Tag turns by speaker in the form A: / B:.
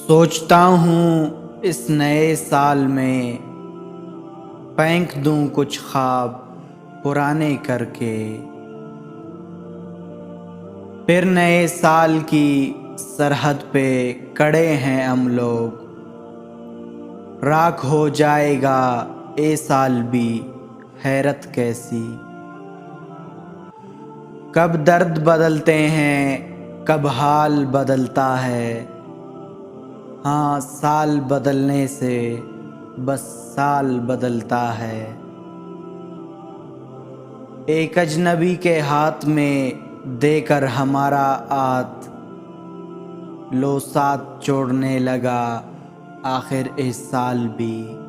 A: सोचता हूँ इस नए साल में फेंक दूँ कुछ ख्वाब पुराने करके, फिर नए साल की सरहद पे खड़े हैं हम लोग। राख हो जाएगा ए साल भी, हैरत कैसी। कब दर्द बदलते हैं, कब हाल बदलता है। हाँ, साल बदलने से बस साल बदलता है। एक अजनबी के हाथ में देकर हमारा आत, लो साथ छोड़ने लगा आखिर इस साल भी।